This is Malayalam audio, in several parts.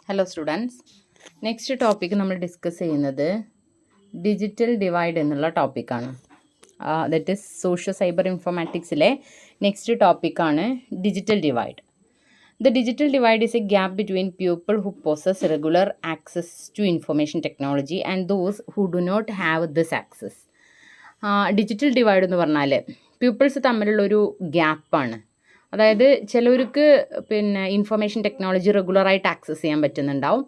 ഹലോ സ്റ്റുഡൻസ്, നെക്സ്റ്റ് ടോപ്പിക്ക് നമ്മൾ ഡിസ്കസ് ചെയ്യുന്നത് ഡിജിറ്റൽ ഡിവൈഡ് എന്നുള്ള ടോപ്പിക്കാണ്. ദറ്റ് ഈസ് സോഷ്യോ സൈബർ ഇൻഫോർമാറ്റിക്സിലെ നെക്സ്റ്റ് ടോപ്പിക്കാണ് digital divide. The digital divide is a gap between people who possess regular access to information technology and those who do not have this access. Digital divide എന്ന് പറഞ്ഞാൽ പീപ്പിൾസ് തമ്മിലുള്ളൊരു ഗ്യാപ്പാണ്. അതായത് ചിലർക്ക് ഇൻഫർമേഷൻ ടെക്നോളജി റെഗുലറായിട്ട് ആക്സസ് ചെയ്യാൻ പറ്റുന്നുണ്ടാവും,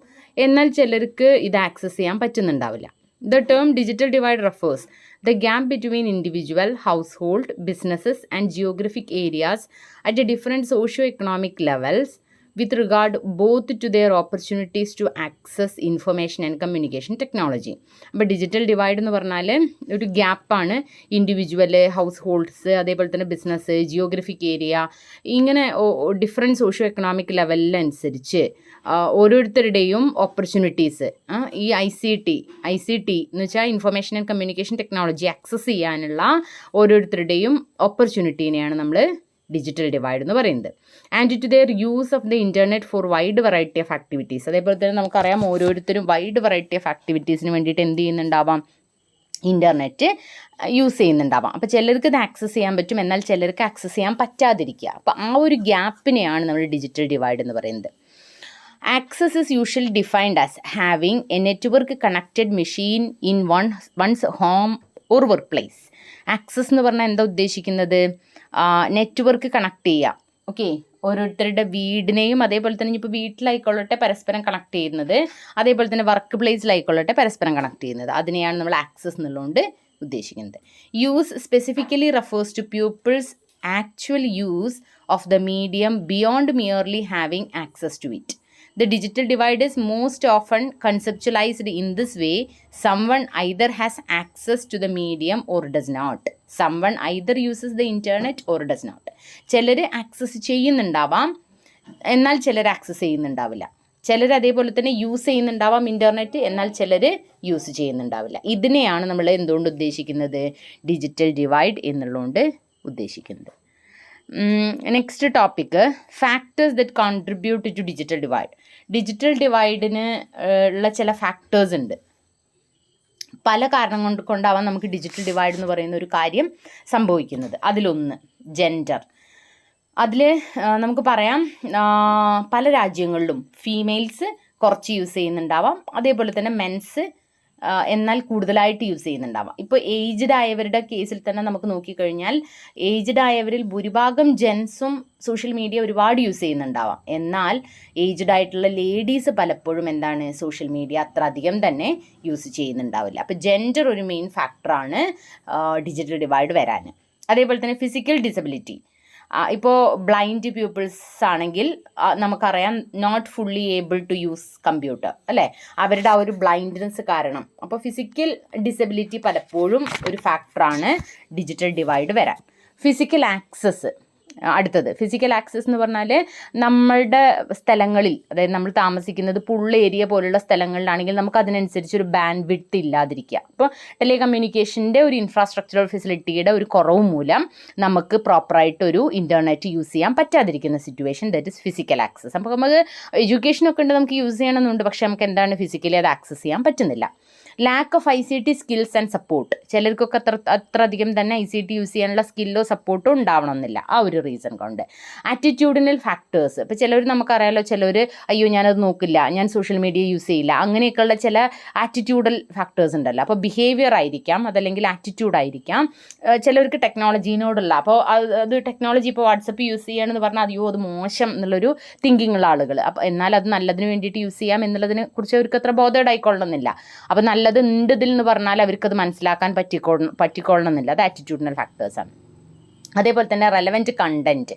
എന്നാൽ ചിലർക്ക് ഇത് ആക്സസ് ചെയ്യാൻ പറ്റുന്നുണ്ടാവില്ല. The term digital divide refers the gap between individual, household, businesses and geographic areas at a different socio-economic levels with regard both to their opportunities to access information and communication technology. അപ്പോൾ ഡിജിറ്റൽ ഡിവൈഡ് എന്ന് പറഞ്ഞാൽ ഒരു ഗ്യാപ്പാണ്. ഇൻഡിവിജ്വല്, ഹൗസ് ഹോൾഡ്സ്, അതേപോലെ തന്നെ ബിസിനസ്, ജിയോഗ്രഫിക് ഏരിയ, ഇങ്ങനെ ഡിഫറെൻറ്റ് സോഷ്യോ എക്കണോമിക് ലെവലിനനുസരിച്ച് ഓരോരുത്തരുടെയും ഓപ്പർച്യൂണിറ്റീസ് ഈ ഐ സി ടി എന്ന് വെച്ചാൽ information and communication technology access ചെയ്യാനുള്ള ഓരോരുത്തരുടെയും ഓപ്പർച്യൂണിറ്റീനെയാണ് നമ്മൾ ഡിജിറ്റൽ ഡിവൈഡ് എന്ന് പറയുന്നത്. And to their use of the internet for wide variety of activities. അതേപോലെ തന്നെ നമുക്കറിയാം ഓരോരുത്തരും വൈഡ് വെറൈറ്റി ഓഫ് ആക്ടിവിറ്റീസിന് വേണ്ടിയിട്ട് എന്ത് ചെയ്യുന്നുണ്ടാവാം, ഇൻ്റർനെറ്റ് യൂസ് ചെയ്യുന്നുണ്ടാവാം. അപ്പോൾ ചിലർക്ക് ഇത് ആക്സസ് ചെയ്യാൻ പറ്റും, എന്നാൽ ചിലർക്ക് ആക്സസ് ചെയ്യാൻ പറ്റാതിരിക്കുക. അപ്പോൾ ആ ഒരു ഗ്യാപ്പിനെയാണ് നമ്മൾ ഡിജിറ്റൽ ഡിവൈഡ് എന്ന് പറയുന്നത്. Access is usually defined as having a network connected machine in one's home or workplace. Access എന്ന് പറഞ്ഞാൽ എന്താ ഉദ്ദേശിക്കുന്നത്? നെറ്റ്വർക്ക് കണക്ട് ചെയ്യുക. ഓക്കെ, ഓരോരുത്തരുടെ വീടിനെയും അതേപോലെ തന്നെ ഇപ്പോൾ വീട്ടിലായിക്കൊള്ളട്ടെ പരസ്പരം കണക്ട് ചെയ്യുന്നത്, അതേപോലെ തന്നെ വർക്ക് പ്ലേസിലായിക്കൊള്ളട്ടെ പരസ്പരം കണക്ട് ചെയ്യുന്നത്, അതിനെയാണ് നമ്മൾ ആക്സസ് എന്നുള്ളതുകൊണ്ട് ഉദ്ദേശിക്കുന്നത്. Use specifically refers to people's actual use of the medium beyond merely having access to it. The digital divide is most often conceptualized in this way: someone either has access to the medium or does not. Someone either uses the internet or does not. ചിലർ ആക്സസ് ചെയ്യുന്നുണ്ടാവാം, എന്നാൽ ചിലർ ആക്സസ് ചെയ്യുന്നുണ്ടാവില്ല. ചിലർ അതേപോലെ തന്നെ യൂസ് ചെയ്യുന്നുണ്ടാവാം ഇൻ്റർനെറ്റ്, എന്നാൽ ചിലർ യൂസ് ചെയ്യുന്നുണ്ടാവില്ല. ഇതിനെയാണ് നമ്മൾ എന്തുകൊണ്ട് ഉദ്ദേശിക്കുന്നത്? ഡിജിറ്റൽ ഡിവൈഡ് എന്നുള്ളതുകൊണ്ട് ഉദ്ദേശിക്കുന്നത്. Next topic factors that contribute to digital divide. Digital ഡിവൈഡിന് ഉള്ള ചില ഫാക്ടേഴ്സ് ഉണ്ട്. പല കാരണം കൊണ്ടാവാം നമുക്ക് ഡിജിറ്റൽ ഡിവൈഡ് എന്ന് പറയുന്ന ഒരു കാര്യം സംഭവിക്കുന്നത്. അതിലൊന്ന് ജെൻഡർ. അതിൽ നമുക്ക് പറയാം പല രാജ്യങ്ങളിലും ഫീമെയിൽസ് കുറച്ച് യൂസ് ചെയ്യുന്നുണ്ടാവാം, അതേപോലെ തന്നെ മെൻസ് എന്നാൽ കൂടുതലായിട്ട് യൂസ് ചെയ്യുന്നുണ്ടാവാം. ഇപ്പോൾ ഏജ്ഡ് ആയവരുടെ കേസിൽ തന്നെ നമുക്ക് നോക്കിക്കഴിഞ്ഞാൽ ഏജ്ഡ് ആയവരിൽ ഭൂരിഭാഗം ജെൻസും സോഷ്യൽ മീഡിയ ഒരുപാട് യൂസ് ചെയ്യുന്നുണ്ടാവാം, എന്നാൽ ഏജ്ഡ് ആയിട്ടുള്ള ലേഡീസ് പലപ്പോഴും എന്താണ് സോഷ്യൽ മീഡിയ അത്ര അധികം തന്നെ യൂസ് ചെയ്യുന്നുണ്ടാവില്ല. അപ്പോൾ ജെൻഡർ ഒരു മെയിൻ ഫാക്ടറാണ് ഡിജിറ്റൽ ഡിവൈഡ് വരാൻ. അതേപോലെ തന്നെ ഫിസിക്കൽ ഡിസബിലിറ്റി. ഇപ്പോൾ ബ്ലൈൻഡ് പീപ്പിൾസ് ആണെങ്കിൽ നമുക്കറിയാം not fully able to use computer, അല്ലേ? അവരുടെ ആ ഒരു ബ്ലൈൻഡ്നെസ് കാരണം. അപ്പോൾ ഫിസിക്കൽ ഡിസബിലിറ്റി പലപ്പോഴും ഒരു ഫാക്ടറാണ് ഡിജിറ്റൽ ഡിവൈഡ് വരാൻ. Physical access. അടുത്തത് ഫിസിക്കൽ ആക്സസ് എന്ന് പറഞ്ഞാൽ നമ്മളുടെ സ്ഥലങ്ങളിൽ, അതായത് നമ്മൾ താമസിക്കുന്നത് പുള്ള ഏരിയ പോലുള്ള സ്ഥലങ്ങളിലാണെങ്കിൽ നമുക്ക് അതിനനുസരിച്ച് ഒരു ബാൻഡ് വിഡ്ത്ത് ഇല്ലാതിരിക്കുക. അപ്പോൾ ടെലികമ്മ്യൂണിക്കേഷൻ്റെ ഒരു ഇൻഫ്രാസ്ട്രക്ചറൽ ഫെസിലിറ്റിയുടെ ഒരു കുറവ് മൂലം നമുക്ക് പ്രോപ്പറായിട്ടൊരു ഇൻ്റർനെറ്റ് യൂസ് ചെയ്യാൻ പറ്റാതിരിക്കുന്ന situation, that is physical access. അപ്പോൾ നമുക്ക് എഡ്യൂക്കേഷനൊക്കെ ഉണ്ട്, നമുക്ക് യൂസ് ചെയ്യണമെന്നുണ്ട്, പക്ഷേ നമുക്ക് എന്താണ് ഫിസിക്കലി അത് ആക്സസ് ചെയ്യാൻ പറ്റുന്നില്ല. Lack of ICT skills and support. ചിലർക്കൊക്കെ അത്ര അധികം തന്നെ ICT യൂസ് ചെയ്യാനുള്ള സ്കില്ലോ സപ്പോർട്ടോ ഉണ്ടാവണമെന്നില്ല, ആ ഒരു റീസൺ കൊണ്ട്. Attitudinal factors. ഇപ്പോൾ ചിലർ നമുക്കറിയാലോ, ചിലർ അയ്യോ ഞാനത് നോക്കില്ല, ഞാൻ സോഷ്യൽ മീഡിയ യൂസ് ചെയ്യില്ല, അങ്ങനെയൊക്കെയുള്ള ചില ആറ്റിറ്റ്യൂഡൽ ഫാക്ടേഴ്സ് ഉണ്ടല്ലോ. അപ്പോൾ ബിഹേവിയർ ആയിരിക്കാം, അതല്ലെങ്കിൽ ആറ്റിറ്റ്യൂഡ് ആയിരിക്കാം. ചിലർക്ക് ടെക്നോളജീനോടുള്ള, അപ്പോൾ അത് ടെക്നോളജി ഇപ്പോൾ വാട്സപ്പ് യൂസ് ചെയ്യുകയാണെന്ന് പറഞ്ഞാൽ അയ്യോ അത് മോശം എന്നുള്ളൊരു തിങ്കിങ് ഉള്ള ആളുകൾ. അപ്പോൾ എന്നാൽ അത് നല്ലതിന് വേണ്ടിയിട്ട് യൂസ് ചെയ്യാം എന്നുള്ളതിനെ കുറിച്ച് അവർക്ക് അത്ര ബോധേഡ് ആയിക്കൊള്ളണമെന്നില്ല. അപ്പോൾ നല്ലത് ഉണ്ട് ഇതിൽ എന്ന് പറഞ്ഞാൽ അവർക്കത് മനസ്സിലാക്കാൻ പറ്റിക്കൊള്ളണമെന്നില്ല. അത് ആറ്റിറ്റ്യൂഡിനൽ ഫാക്ടേഴ്സാണ്. അതേപോലെ തന്നെ റെലവൻറ്റ് കണ്ടൻറ്റ്.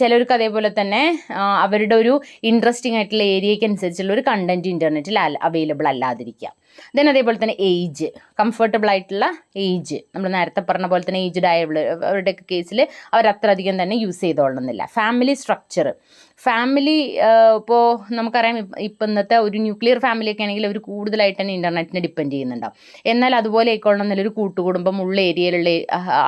ചിലർക്ക് അതേപോലെ തന്നെ അവരുടെ ഒരു ഇൻട്രസ്റ്റിംഗ് ആയിട്ടുള്ള ഏരിയയ്ക്ക് അനുസരിച്ചുള്ള ഒരു കണ്ടൻറ്റ് ഇൻ്റർനെറ്റിൽ അവൈലബിൾ അല്ലാതിരിക്കുക. ദെൻ അതേപോലെ തന്നെ ഏജ്, കംഫർട്ടബിൾ ആയിട്ടുള്ള ഏജ്. നമ്മൾ നേരത്തെ പറഞ്ഞ പോലെ തന്നെ ഏജ്ഡ് ആയവരുടെയൊക്കെ കേസിൽ അവരത്ര അധികം തന്നെ യൂസ് ചെയ്തോളണമെന്നില്ല. Family structure. ഫാമിലി ഇപ്പോൾ നമുക്കറിയാം ഇപ്പം ഇന്നത്തെ ഒരു ന്യൂക്ലിയർ ഫാമിലിയൊക്കെ ആണെങ്കിൽ അവർ കൂടുതലായിട്ട് തന്നെ ഇൻ്റർനെറ്റിനെ ഡിപ്പെൻഡ് ചെയ്യുന്നുണ്ടാവും. എന്നാൽ അതുപോലെ ആയിക്കോളണം എന്നൊരു കൂട്ടുകുടുംബം ഉള്ള ഏരിയയിലുള്ള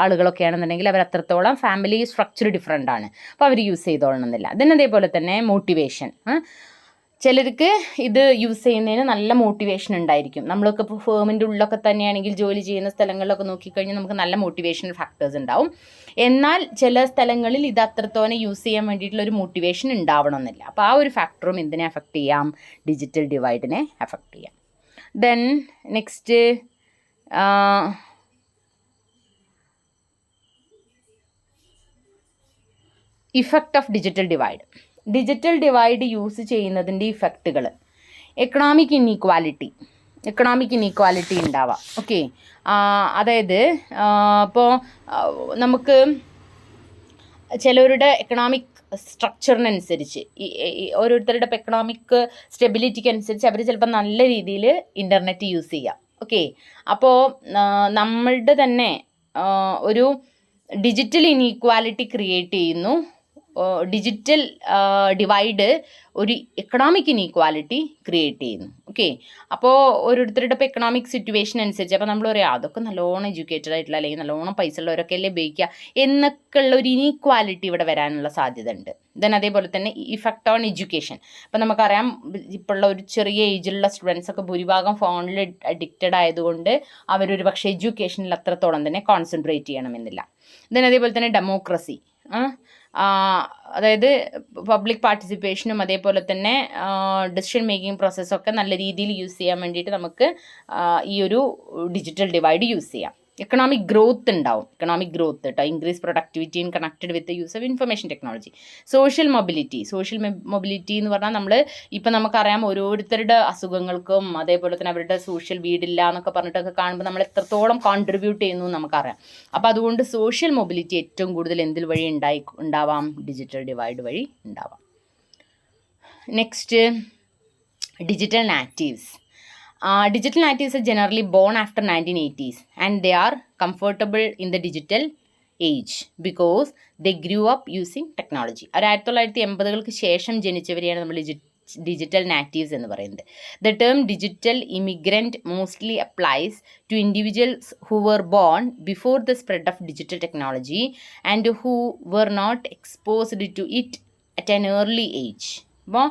ആളുകളൊക്കെ ആണെന്നുണ്ടെങ്കിൽ അവർ അത്രത്തോളം ഫാമിലി സ്ട്രക്ചർ ഡിഫറെൻ്റ് ആണ്, അപ്പോൾ അവർ യൂസ് ചെയ്തോളണമെന്നില്ല. ദെൻ അതേപോലെ തന്നെ മോട്ടിവേഷൻ. ചിലർക്ക് ഇത് യൂസ് ചെയ്യുന്നതിന് നല്ല മോട്ടിവേഷൻ ഉണ്ടായിരിക്കും. നമ്മളൊക്കെ ഇപ്പോൾ ഫേമിൻ്റെ ഉള്ളിലൊക്കെ തന്നെയാണെങ്കിൽ ജോലി ചെയ്യുന്ന സ്ഥലങ്ങളിലൊക്കെ നോക്കിക്കഴിഞ്ഞാൽ നമുക്ക് നല്ല മോട്ടിവേഷണൽ ഫാക്ടേഴ്സ് ഉണ്ടാവും. എന്നാൽ ചില സ്ഥലങ്ങളിൽ ഇത് അത്രത്തോനെ യൂസ് ചെയ്യാൻ വേണ്ടിയിട്ടുള്ള ഒരു മോട്ടിവേഷൻ ഉണ്ടാവണമെന്നില്ല. അപ്പോൾ ആ ഒരു ഫാക്ടറും എന്തിനെ അഫക്റ്റ് ചെയ്യാം? ഡിജിറ്റൽ ഡിവൈഡിനെ അഫക്റ്റ് ചെയ്യാം. Then next effect of digital divide. Digital divide use ചെയ്യുന്നതിൻ്റെ ഇഫക്റ്റുകൾ: എക്കണോമിക് ഇനീക്വാലിറ്റി ഉണ്ടാവാം. ഓക്കെ, അതായത് ഇപ്പോൾ നമുക്ക് ചിലവരുടെ എക്കണോമിക് സ്ട്രക്ചറിനനുസരിച്ച് ഓരോരുത്തരുടെ എക്കണോമിക് സ്റ്റെബിലിറ്റിക്ക് അനുസരിച്ച് അവർ ചിലപ്പോൾ നല്ല രീതിയിൽ ഇൻ്റർനെറ്റ് യൂസ് ചെയ്യാം. ഓക്കെ, അപ്പോൾ നമ്മളുടെ തന്നെ ഒരു ഡിജിറ്റൽ ഇനീക്വാലിറ്റി ക്രിയേറ്റ് ചെയ്യുന്നു. ഡിജിറ്റൽ ഡിവൈഡ് ഒരു എക്കണോമിക് ഇനീക്വാലിറ്റി ക്രിയേറ്റ് ചെയ്യുന്നു. ഓക്കെ, അപ്പോൾ ഓരോരുത്തരുടെ ഇപ്പോൾ എക്കണോമിക് സിറ്റുവേഷൻ അനുസരിച്ച് അപ്പോൾ നമ്മൾ പറയാം അതൊക്കെ നല്ലോണം എഡ്യൂക്കേറ്റഡ് ആയിട്ടുള്ള അല്ലെങ്കിൽ നല്ലോണം പൈസ ഉള്ളവരൊക്കെ അല്ലേ ഉപയോഗിക്കുക എന്നൊക്കെ ഉള്ള ഒരു ഇനീക്വാലിറ്റി ഇവിടെ വരാനുള്ള സാധ്യത ഉണ്ട്. ദെൻ അതേപോലെ തന്നെ ഇഫക്റ്റ് ഓൺ എഡ്യൂക്കേഷൻ. അപ്പോൾ നമുക്കറിയാം ഇപ്പോൾ ഉള്ള ഒരു ചെറിയ ഏജിലുള്ള സ്റ്റുഡൻസൊക്കെ ഭൂരിഭാഗം ഫോണിൽ അഡിക്റ്റഡ് ആയതുകൊണ്ട് അവരൊരു പക്ഷേ എഡ്യൂക്കേഷനിൽ അത്രത്തോളം തന്നെ കോൺസെൻട്രേറ്റ് ചെയ്യണമെന്നില്ല. ദെൻ അതേപോലെ തന്നെ ഡെമോക്രസി, അതായത് പബ്ലിക് പാർട്ടിസിപ്പേഷനും അതേപോലെ തന്നെ ഡിസിഷൻ മേക്കിംഗ് പ്രോസസ്സൊക്കെ നല്ല രീതിയിൽ യൂസ് ചെയ്യാൻ വേണ്ടിയിട്ട് നമുക്ക് ഈ ഒരു ഡിജിറ്റൽ ഡിവൈഡ് യൂസ് ചെയ്യാം. എക്കണോമിക് ഗ്രോത്ത് ഉണ്ടാവും. എക്കണോമിക് ഗ്രോത്ത് കേട്ടോ, increase productivity in connected with use of information technology. Social mobility എന്ന് പറഞ്ഞാൽ നമ്മൾ ഇപ്പം നമുക്കറിയാം ഓരോരുത്തരുടെ അസുഖങ്ങൾക്കും അതേപോലെ തന്നെ അവരുടെ സോഷ്യൽ വീടില്ല എന്നൊക്കെ പറഞ്ഞിട്ടൊക്കെ കാണുമ്പോൾ നമ്മൾ എത്രത്തോളം കോൺട്രിബ്യൂട്ട് ചെയ്യുന്നു നമുക്കറിയാം. അപ്പോൾ അതുകൊണ്ട് സോഷ്യൽ മൊബിലിറ്റി ഏറ്റവും കൂടുതൽ എന്തിൽ വഴി ഉണ്ടാവാം? ഡിജിറ്റൽ ഡിവൈഡ് വഴി ഉണ്ടാവാം. Next, digital natives. Digital natives are generally born after 1980s and they are comfortable in the digital age because they grew up using technology. 1980-കൾക്ക് ശേഷം ജനിച്ചവരെയാണ് നമ്മൾ ഡിജിറ്റൽ നാറ്റീവ്സ് എന്ന് പറയുന്നത്. The term digital immigrant mostly applies to individuals who were born before the spread of digital technology and who were not exposed to it at an early age. അപ്പോൾ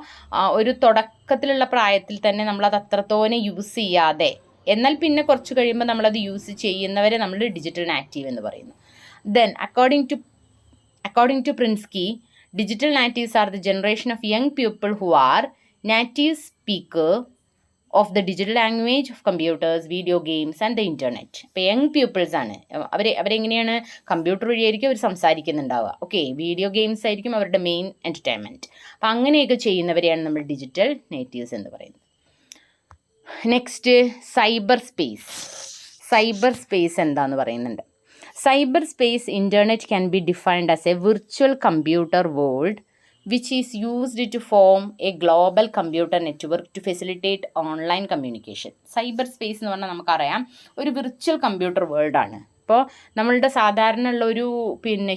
ഒരു തുടക്കത്തിലുള്ള പ്രായത്തിൽ തന്നെ നമ്മളത് അത്രത്തോനെ യൂസ് ചെയ്യാതെ എന്നാൽ പിന്നെ കുറച്ച് കഴിയുമ്പോൾ നമ്മളത് യൂസ് ചെയ്യുന്നവരെ നമ്മൾ ഡിജിറ്റൽ നാറ്റീവ് എന്ന് പറയുന്നു. Then according to Prensky, digital natives are the generation of young people who are native speaker of the digital language of computers, video games and the internet. ഇപ്പോൾ യങ് പീപ്പിൾസ് ആണ്. അവരെങ്ങനെയാണ് കമ്പ്യൂട്ടർ വഴിയായിരിക്കും അവർ സംസാരിക്കുന്നുണ്ടാവുക. ഓക്കെ, വീഡിയോ ഗെയിംസ് ആയിരിക്കും അവരുടെ മെയിൻ എൻ്റർടൈൻമെൻറ്റ്. അപ്പോൾ അങ്ങനെയൊക്കെ ചെയ്യുന്നവരെയാണ് നമ്മൾ ഡിജിറ്റൽ നേറ്റീവ്സ് എന്ന് പറയുന്നത്. നെക്സ്റ്റ്, സൈബർ സ്പേസ് എന്താന്ന് പറയുന്നുണ്ട്. Cyber space internet can be defined as A virtual computer world which is used to form a global computer network to facilitate online communication. Cyber space എന്ന് പറഞ്ഞാൽ നമുക്കറിയാം ഒരു വിർച്വൽ കമ്പ്യൂട്ടർ വേൾഡാണ്. ഇപ്പോൾ നമ്മളുടെ സാധാരണ ഉള്ളൊരു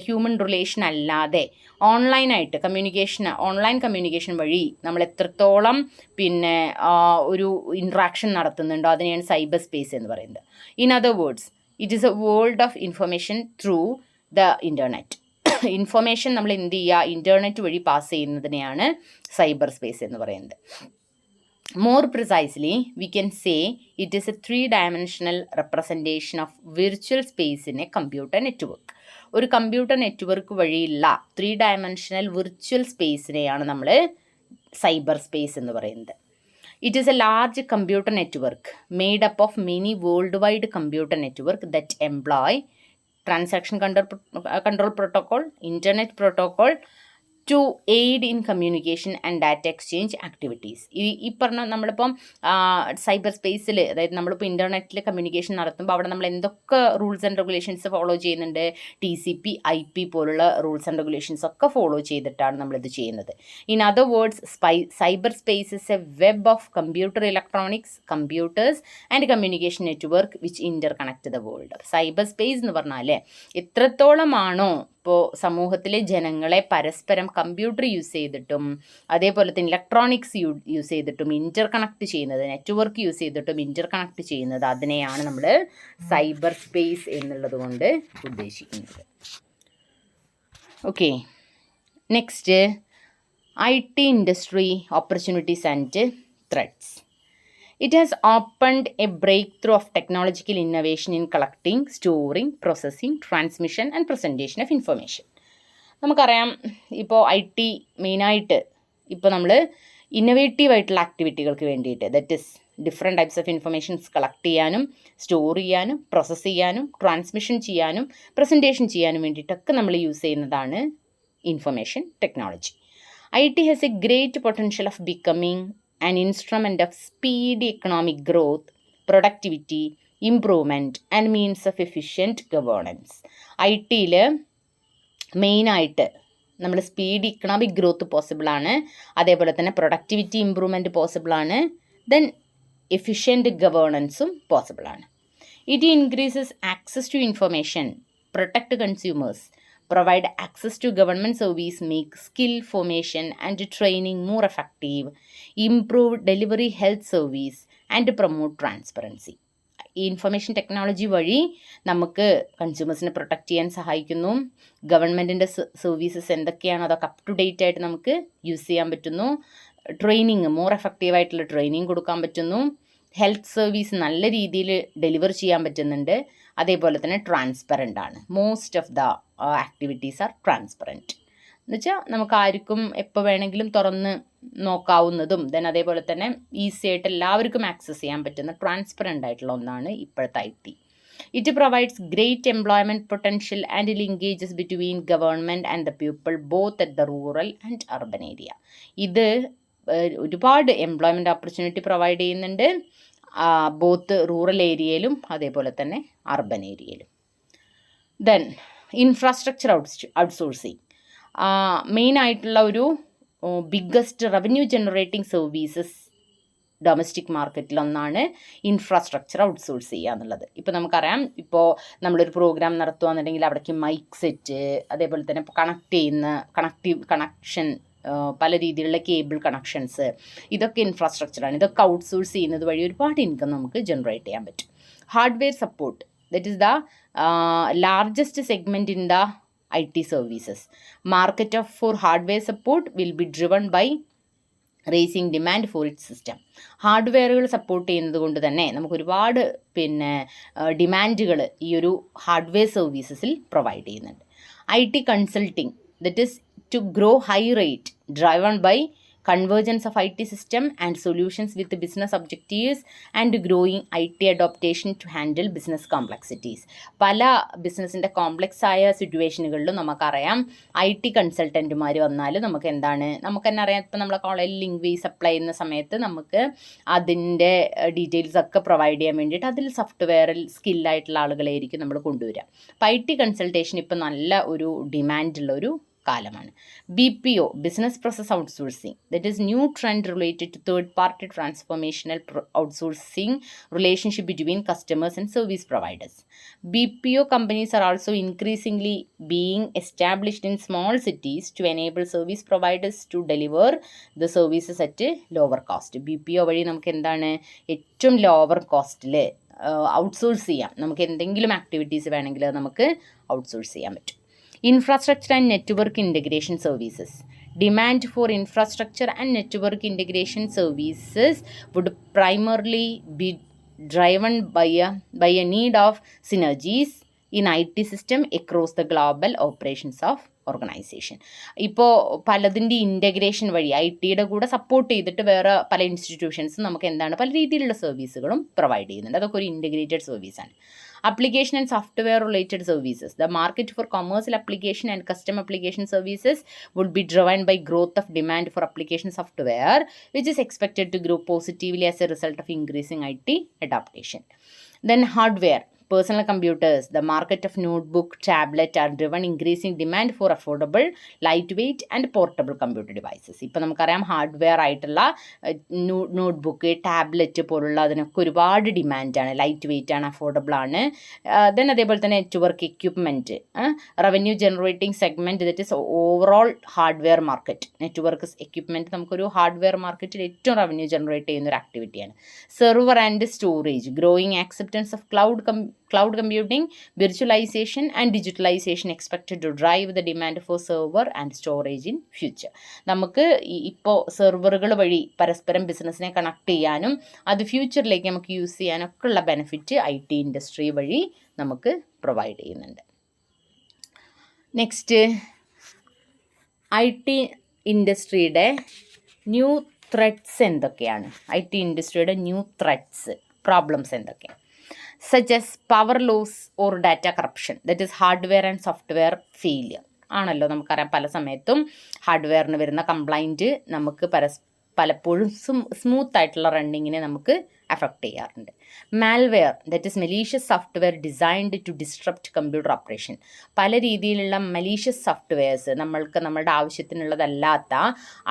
ഹ്യൂമൻ റിലേഷൻ അല്ലാതെ ഓൺലൈൻ കമ്മ്യൂണിക്കേഷൻ വഴി നമ്മൾ എത്രത്തോളം ഒരു ഇൻട്രാക്ഷൻ നടത്തുന്നുണ്ടോ അതിനെയാണ് സൈബർ സ്പേസ് എന്ന് പറയുന്നത്. In other words, it is A world of information through the internet. Information നമ്മൾ എന്ത് ചെയ്യുക? ഇൻ്റർനെറ്റ് വഴി പാസ് ചെയ്യുന്നതിനെയാണ് സൈബർ സ്പേസ് എന്ന് പറയുന്നത്. More precisely we can say it is A 3-dimensional representation of virtual space in A computer network. ഒരു കമ്പ്യൂട്ടർ നെറ്റ്വർക്ക് വഴിയുള്ള 3-dimensional വിർച്വൽ സ്പേസിനെയാണ് നമ്മൾ സൈബർ സ്പേസ് എന്ന് പറയുന്നത്. It is a large computer network made up of many worldwide computer networks that employ transaction control protocol, internet protocol to aid in communication and data exchange activities. ഈ പറഞ്ഞ നമ്മളിപ്പം സൈബർ സ്പേസിൽ, അതായത് നമ്മളിപ്പോൾ ഇൻ്റർനെറ്റിൽ കമ്മ്യൂണിക്കേഷൻ നടത്തുമ്പോൾ അവിടെ നമ്മൾ എന്തൊക്കെ റൂൾസ് ആൻഡ് റെഗുലേഷൻസ് ഫോളോ ചെയ്യുന്നുണ്ട്? TCP IP പോലുള്ള റൂൾസ് ആൻഡ് റെഗുലേഷൻസ് ഒക്കെ ഫോളോ ചെയ്തിട്ടാണ് നമ്മളിത് ചെയ്യുന്നത്. In other words, cyber space is A web of computer electronics, computers and communication network which inter connect the world. Cyber space എന്ന് പറഞ്ഞാൽ എത്രത്തോളമാണോ ഇപ്പോൾ സമൂഹത്തിലെ ജനങ്ങളെ പരസ്പരം കമ്പ്യൂട്ടർ യൂസ് ചെയ്തിട്ടും അതേപോലെ തന്നെ ഇലക്ട്രോണിക്സ് യൂസ് ചെയ്തിട്ടും ഇൻ്റർ കണക്ട് ചെയ്യുന്നത്, നെറ്റ്വർക്ക് യൂസ് ചെയ്തിട്ടും ഇൻ്റർ കണക്ട് ചെയ്യുന്നത്, അതിനെയാണ് നമ്മൾ സൈബർ സ്പേസ് എന്നുള്ളത് കൊണ്ട് ഉദ്ദേശിക്കുന്നത്. Okay, next, IT industry opportunities and threats. It has opened a breakthrough of technological innovation in collecting, storing, processing, transmission and presentation of information. നമുക്കറിയാം ഇപ്പോൾ IT മെയിനായിട്ട് ഇപ്പോൾ നമ്മൾ ഇന്നൊവേറ്റീവ് ആയിട്ടുള്ള ആക്ടിവിറ്റികൾക്ക് വേണ്ടിയിട്ട് that is different types of informations collect ചെയ്യാനും സ്റ്റോർ ചെയ്യാനും പ്രോസസ്സ് ചെയ്യാനും ട്രാൻസ്മിഷൻ ചെയ്യാനും പ്രസൻറ്റേഷൻ ചെയ്യാനും വേണ്ടിയിട്ടൊക്കെ നമ്മൾ യൂസ് ചെയ്യുന്നതാണ് information technology. IT has a great potential of becoming an instrument of speedy economic growth, productivity, improvement and means of efficient governance. IT-യിൽ മെയിനായിട്ട് നമ്മൾ സ്പീഡ് ഇക്കണോമിക് ഗ്രോത്ത് പോസിബിളാണ്, അതേപോലെ തന്നെ പ്രൊഡക്ടിവിറ്റി ഇമ്പ്രൂവ്മെൻറ്റ് പോസിബിളാണ്, ദെൻ എഫിഷ്യൻറ്റ് ഗവേണൻസും പോസിബിളാണ്. It increases access to information, protect consumers, provide access to government service, make skill formation and training more effective, improve delivery health service and promote transparency. ഈ ഇൻഫർമേഷൻ ടെക്നോളജി വഴി നമുക്ക് കൺസ്യൂമേഴ്സിനെ പ്രൊട്ടക്റ്റ് ചെയ്യാൻ സഹായിക്കുന്നു. ഗവൺമെൻറ്റിൻ്റെ സർവീസസ് എന്തൊക്കെയാണോ അതൊക്കെ അപ് ടു ഡേറ്റ് ആയിട്ട് നമുക്ക് യൂസ് ചെയ്യാൻ പറ്റുന്നു. ട്രെയിനിങ് മോർ എഫക്റ്റീവായിട്ടുള്ള ട്രെയിനിങ് കൊടുക്കാൻ പറ്റുന്നു. ഹെൽത്ത് സർവീസ് നല്ല രീതിയിൽ ഡെലിവർ ചെയ്യാൻ പറ്റുന്നുണ്ട്. അതേപോലെ തന്നെ ട്രാൻസ്പെറൻ്റ് ആണ്. Most of the activities are transparent എന്ന് വെച്ചാൽ നമുക്ക് ആർക്കും എപ്പോൾ വേണമെങ്കിലും തുറന്ന് നോക്കാവുന്നതും ദെൻ അതേപോലെ തന്നെ ഈസി ആയിട്ട് എല്ലാവർക്കും ആക്സസ് ചെയ്യാൻ പറ്റുന്ന ട്രാൻസ്പെറൻ്റ് ആയിട്ടുള്ള ഒന്നാണ് ഇപ്പോഴത്തെ IT. It provides great employment potential and linkages between government and the people both at the rural and urban area. ഇത് ഒരുപാട് എംപ്ലോയ്മെൻറ്റ് ഓപ്പർച്യൂണിറ്റി പ്രൊവൈഡ് ചെയ്യുന്നുണ്ട്, ബോത്ത് റൂറൽ ഏരിയയിലും അതേപോലെ തന്നെ അർബൻ ഏരിയയിലും. ദെൻ ഇൻഫ്രാസ്ട്രക്ചർ ഔട്ട്സോഴ്സിങ് മെയിനായിട്ടുള്ള ഒരു biggest revenue generating services domestic മാർക്കറ്റിലൊന്നാണ് ഇൻഫ്രാസ്ട്രക്ചർ ഔട്ട്സോഴ്സ് ചെയ്യുക എന്നുള്ളത്. ഇപ്പോൾ നമുക്കറിയാം, ഇപ്പോൾ നമ്മളൊരു പ്രോഗ്രാം നടത്തുകയെന്നുണ്ടെങ്കിൽ അവിടേക്ക് മൈക്ക് സെറ്റ്, അതേപോലെ തന്നെ കണക്ട് ചെയ്യുന്ന കണക്ഷൻ, പല രീതിയിലുള്ള കേബിൾ കണക്ഷൻസ്, ഇതൊക്കെ ഇൻഫ്രാസ്ട്രക്ചറാണ്. ഇതൊക്കെ ഔട്ട്സോഴ്സ് ചെയ്യുന്നത് വഴി ഒരുപാട് ഇൻകം നമുക്ക് ജനറേറ്റ് ചെയ്യാൻ പറ്റും. Hardware support, that is the largest segment in the IT services. Market for hardware support will be driven by raising demand for it system. ഹാർഡ്വെയറുകൾ സപ്പോർട്ട് ചെയ്യുന്നത് കൊണ്ട് തന്നെ നമുക്ക് ഒരുപാട് ഡിമാൻഡുകൾ ഈ ഒരു ഹാർഡ്വെയർ സർവീസസിൽ പ്രൊവൈഡ് ചെയ്യുന്നുണ്ട്. IT consulting, that is to grow high rate driven by convergence of IT system and solutions with the business objectives and growing IT adaptation to handle business complexities. പല ബിസിനസ്സിൻ്റെ കോംപ്ലക്സ് ആയ സിറ്റുവേഷനുകളിലും നമുക്കറിയാം IT കൺസൾട്ടൻറ്റുമാർ വന്നാൽ നമുക്ക് തന്നെ അറിയാം. ഇപ്പം നമ്മളെ കോളേജിൽ ലിങ്ക്വേസ് അപ്ലൈ ചെയ്യുന്ന സമയത്ത് നമുക്ക് അതിൻ്റെ ഡീറ്റെയിൽസ് ഒക്കെ പ്രൊവൈഡ് ചെയ്യാൻ വേണ്ടിയിട്ട് അതിൽ സോഫ്റ്റ്വെയറിൽ സ്കില്ലായിട്ടുള്ള ആളുകളായിരിക്കും നമ്മൾ കൊണ്ടുവരിക. അപ്പോൾ IT കൺസൾട്ടേഷൻ ഇപ്പം നല്ല ഒരു ഡിമാൻഡുള്ള ഒരു കാലമാണ്. BPO, business process outsourcing, that is new trend related to third party transformational outsourcing relationship between customers and service providers. BPO companies are also increasingly being established in small cities to enable service providers to deliver the services at lower cost. BPO വഴി നമുക്ക് ഏറ്റവും ലോവർ കോസ്റ്റിൽ ഔട്ട്സോഴ്സ് ചെയ്യാം. നമുക്ക് എന്തെങ്കിലും ആക്ടിവിറ്റീസ് വേണമെങ്കിൽ നമുക്ക് ഔട്ട്സോഴ്സ് ചെയ്യാൻ പറ്റും. Infrastructure and network integration services. Demand for infrastructure and network integration services would primarily be driven by a need of synergies in IT system across the global operations of organisation. ഇപ്പോൾ പലതിൻ്റെ ഇൻ്റഗ്രേഷൻ വഴി IT-യുടെ കൂടെ സപ്പോർട്ട് ചെയ്തിട്ട് വേറെ പല ഇൻസ്റ്റിറ്റ്യൂഷൻസും നമുക്ക് പല രീതിയിലുള്ള സർവീസുകളും പ്രൊവൈഡ് ചെയ്യുന്നുണ്ട്. അതൊക്കെ ഒരു ഇൻ്റഗ്രേറ്റഡ് സർവീസാണ്. Application and software related services. The market for commercial application and custom application services would be driven by growth of demand for application software, which is expected to grow positively as a result of increasing IT adaptation. Then hardware. Personal computers, the market of notebook, tablet are driven increasing demand for affordable, lightweight and portable computer devices. ഇപ്പോൾ നമുക്കറിയാം ഹാർഡ്വെയർ ആയിട്ടുള്ള നോട്ട്ബുക്ക്, ടാബ്ലറ്റ് പോലുള്ള അതിനൊക്കെ ഒരുപാട് ഡിമാൻഡാണ്. ലൈറ്റ് വെയിറ്റ് ആണ്, അഫോർഡബിൾ ആണ്. ദെൻ അതേപോലെ തന്നെ network equipment, revenue generating segment, that is overall hardware market. Network equipment നമുക്കൊരു ഹാർഡ്വെയർ മാർക്കറ്റിൽ ഏറ്റവും റവന്യൂ ജനറേറ്റ് ചെയ്യുന്ന ഒരു ആക്ടിവിറ്റിയാണ്. Server and storage, growing acceptance of Cloud computing, virtualization and digitalization expected to drive the demand for server and storage in future. നമുക്ക് ഇപ്പോൾ സെർവറുകൾ വഴി പരസ്പരം ബിസിനസ്സിനെ കണക്ട് ചെയ്യാനും അത് ഫ്യൂച്ചറിലേക്ക് നമുക്ക് യൂസ് ചെയ്യാനൊക്കെ ഉള്ള ബെനിഫിറ്റ് IT ഇൻഡസ്ട്രി വഴി നമുക്ക് പ്രൊവൈഡ് ചെയ്യുന്നുണ്ട്. നെക്സ്റ്റ്, IT ഇൻഡസ്ട്രിയുടെ ന്യൂ ത്രെഡ്സ് എന്തൊക്കെയാണ്? IT ഇൻഡസ്ട്രിയുടെ ന്യൂ ത്രെഡ്സ്, പ്രോബ്ലംസ് എന്തൊക്കെയാണ്? Such as power loss or data corruption, that is hardware and software failure ആണല്ലോ. നമുക്കറിയാം പല സമയത്തും ഹാർഡ്വെയറിന് വരുന്ന കംപ്ലൈൻറ്റ് നമുക്ക് പലപ്പോഴും സ്മൂത്ത് ആയിട്ടുള്ള റണ്ണിങ്ങിനെ നമുക്ക് അഫക്റ്റ് ചെയ്യാറുണ്ട്. Malware, that is malicious software designed to disrupt computer operation. പല രീതിയിലുള്ള മലീഷ്യസ് സോഫ്റ്റ്വെയർസ്, നമ്മളുടെ ആവശ്യത്തിനുള്ളതല്ലാത്ത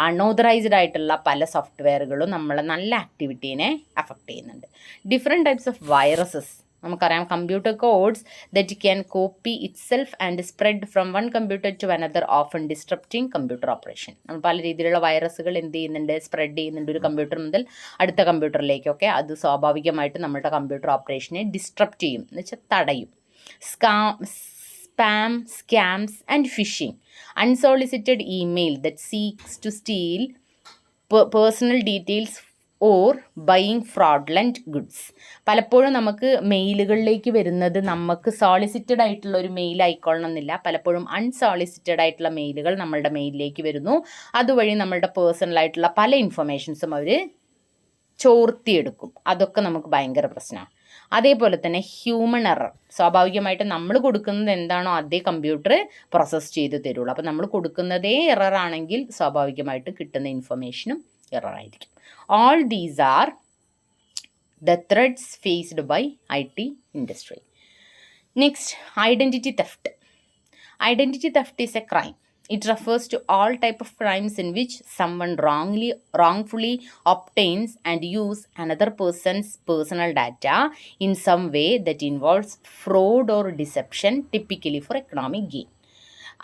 അൺഓതറൈസ്ഡ് ആയിട്ടുള്ള പല സോഫ്റ്റ്വെയറുകളും നമ്മളെ നല്ല ആക്ടിവിറ്റീനെ അഫക്റ്റ് ചെയ്യുന്നുണ്ട്. ഡിഫറെൻറ്റ് ടൈപ്സ് ഓഫ് വൈറസസ്, നമുക്കറിയാം computer codes that can copy itself and spread from one computer to another, often disrupting computer operation. നമ്മൾ പല രീതിയിലുള്ള വൈറസുകൾ എന്ത് ചെയ്യുന്നുണ്ട്, സ്പ്രെഡ് ചെയ്യുന്നുണ്ട് ഒരു കമ്പ്യൂട്ടർ മുതൽ അടുത്ത കമ്പ്യൂട്ടറിലേക്കൊക്കെ. അത് സ്വാഭാവികമായിട്ട് നമ്മുടെ കമ്പ്യൂട്ടർ ഓപ്പറേഷനെ ഡിസ്ട്രപ്റ്റ് ചെയ്യും, എന്ന് വെച്ചാൽ തടയും. Spam, scams and phishing, unsolicited email that seeks to steal personal details or buying fraudulent goods. പലപ്പോഴും നമുക്ക് മെയിലുകളിലേക്ക് വരുന്നത് നമുക്ക് സോളിസിറ്റഡ് ആയിട്ടുള്ള ഒരു മെയിൽ ആയിക്കൊള്ളണമെന്നില്ല. പലപ്പോഴും അൺസോളിസിറ്റഡ് ആയിട്ടുള്ള മെയിലുകൾ നമ്മളുടെ മെയിലിലേക്ക് വരുന്നു. അതുവഴി നമ്മളുടെ പേഴ്സണലായിട്ടുള്ള പല ഇൻഫർമേഷൻസും അവർ ചോർത്തിയെടുക്കും. അതൊക്കെ നമുക്ക് ഭയങ്കര പ്രശ്നമാണ്. അതേപോലെ തന്നെ ഹ്യൂമൻ എറർ, സ്വാഭാവികമായിട്ട് നമ്മൾ കൊടുക്കുന്നത് എന്താണോ അതേ കമ്പ്യൂട്ടർ പ്രോസസ്സ് ചെയ്ത് തരുള്ളൂ. അപ്പോൾ നമ്മൾ കൊടുക്കുന്നതേ എറർ ആണെങ്കിൽ സ്വാഭാവികമായിട്ട് കിട്ടുന്ന ഇൻഫർമേഷനും എറർ ആയിരിക്കും. All these are the threats faced by IT industry. Next, identity theft. Identity theft is a crime. It refers to all type of crimes in which someone wrongfully obtains and use another person's personal data in some way that involves fraud or deception, typically for economic gain.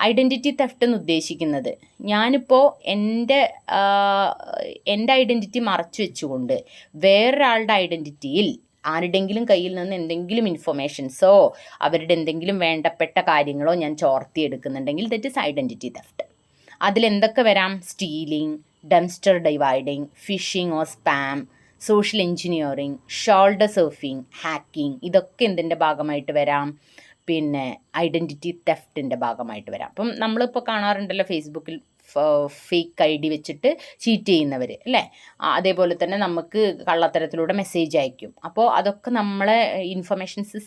Identity theft എന്ന് ഉദ്ദേശിക്കുന്നത്, ഞാനിപ്പോൾ എൻ്റെ ഐഡൻറ്റിറ്റി മറച്ചു വെച്ചുകൊണ്ട് വേറൊരാളുടെ ഐഡൻറ്റിറ്റിയിൽ ആരുടെങ്കിലും കയ്യിൽ നിന്ന് എന്തെങ്കിലും ഇൻഫർമേഷൻസോ അവരുടെ എന്തെങ്കിലും വേണ്ടപ്പെട്ട കാര്യങ്ങളോ ഞാൻ ചോർത്തിയെടുക്കുന്നുണ്ടെങ്കിൽ ദറ്റ് ഈസ് ഐഡൻറ്റിറ്റി തെഫ്റ്റ്. അതിലെന്തൊക്കെ വരാം? Stealing, dumpster diving, phishing or spam, social engineering, shoulder surfing, hacking. ഇതൊക്കെ എന്തിൻ്റെ ഭാഗമായിട്ട് വരാം? പിന്നെ ഐഡൻറ്റിറ്റി തെഫ്റ്റിൻ്റെ ഭാഗമായിട്ട് വരാം. അപ്പം നമ്മളിപ്പോൾ കാണാറുണ്ടല്ലോ ഫേസ്ബുക്കിൽ ഫേക്ക് ID വെച്ചിട്ട് ചീറ്റ് ചെയ്യുന്നവർ അല്ലേ. അതേപോലെ തന്നെ നമുക്ക് കള്ളത്തരത്തിലൂടെ മെസ്സേജ് അയക്കും. അപ്പോൾ അതൊക്കെ നമ്മളെ ഇൻഫർമേഷൻസ്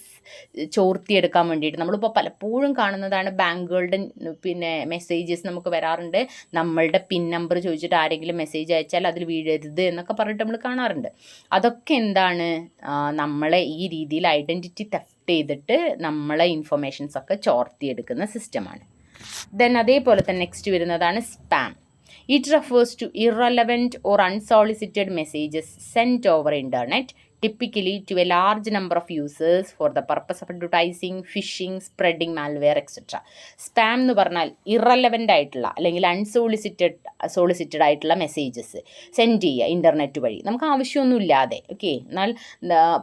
ചോർത്തിയെടുക്കാൻ വേണ്ടിയിട്ട് നമ്മളിപ്പോൾ പലപ്പോഴും കാണുന്നതാണ്. ബാങ്കുകളുടെ പിന്നെ മെസ്സേജസ് നമുക്ക് വരാറുണ്ട്. നമ്മളുടെ പിൻ നമ്പർ ചോദിച്ചിട്ട് ആരെങ്കിലും മെസ്സേജ് അയച്ചാൽ അതിൽ വീഴരുത് എന്നൊക്കെ പറഞ്ഞിട്ട് നമ്മൾ കാണാറുണ്ട്. അതൊക്കെ എന്താണ്, നമ്മളെ ഈ രീതിയിൽ ഐഡൻറ്റിറ്റി തെഫ്റ്റ് ചെയ്തിട്ട് നമ്മളെ ഇൻഫർമേഷൻസ് ഒക്കെ ചോർത്തിയെടുക്കുന്ന സിസ്റ്റമാണ്. ദെൻ അതേപോലെ തന്നെ നെക്സ്റ്റ് വരുന്നതാണ് spam. It refers to irrelevant or unsolicited messages sent over internet, typically to a large number of users for the purpose of advertising, phishing, spreading malware, etc. Spam എന്ന് പറഞ്ഞാൽ ഇറലവൻ്റ് ആയിട്ടുള്ള അല്ലെങ്കിൽ സോളിസിറ്റഡ് ആയിട്ടുള്ള മെസ്സേജസ് സെൻഡ് ചെയ്യുക ഇൻ്റർനെറ്റ് വഴി, നമുക്ക് ആവശ്യമൊന്നുമില്ലാതെ. ഓക്കെ, എന്നാൽ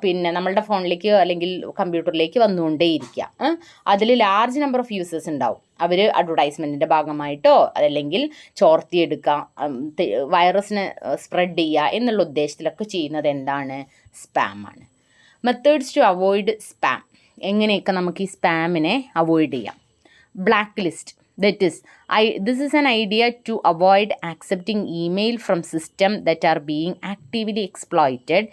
പിന്നെ നമ്മളുടെ ഫോണിലേക്ക് അല്ലെങ്കിൽ കമ്പ്യൂട്ടറിലേക്ക് വന്നുകൊണ്ടേയിരിക്കുക. അതിൽ ലാർജ് നമ്പർ ഓഫ് യൂസേഴ്സ് ഉണ്ടാവും. അവർ അഡ്വർടൈസ്മെൻറ്റിൻ്റെ ഭാഗമായിട്ടോ അതല്ലെങ്കിൽ ചോർത്തിയെടുക്കുക, വൈറസിനെ സ്പ്രെഡ് ചെയ്യുക എന്നുള്ള ഉദ്ദേശത്തിലൊക്കെ ചെയ്യുന്നത് എന്താണ്? സ്പാമാണ്. മെത്തേഡ്സ് ടു അവോയ്ഡ് സ്പാം, എങ്ങനെയൊക്കെ നമുക്ക് ഈ സ്പാമിനെ അവോയ്ഡ് ചെയ്യാം? Black list, this is an idea to avoid accepting email from system that are being actively exploited.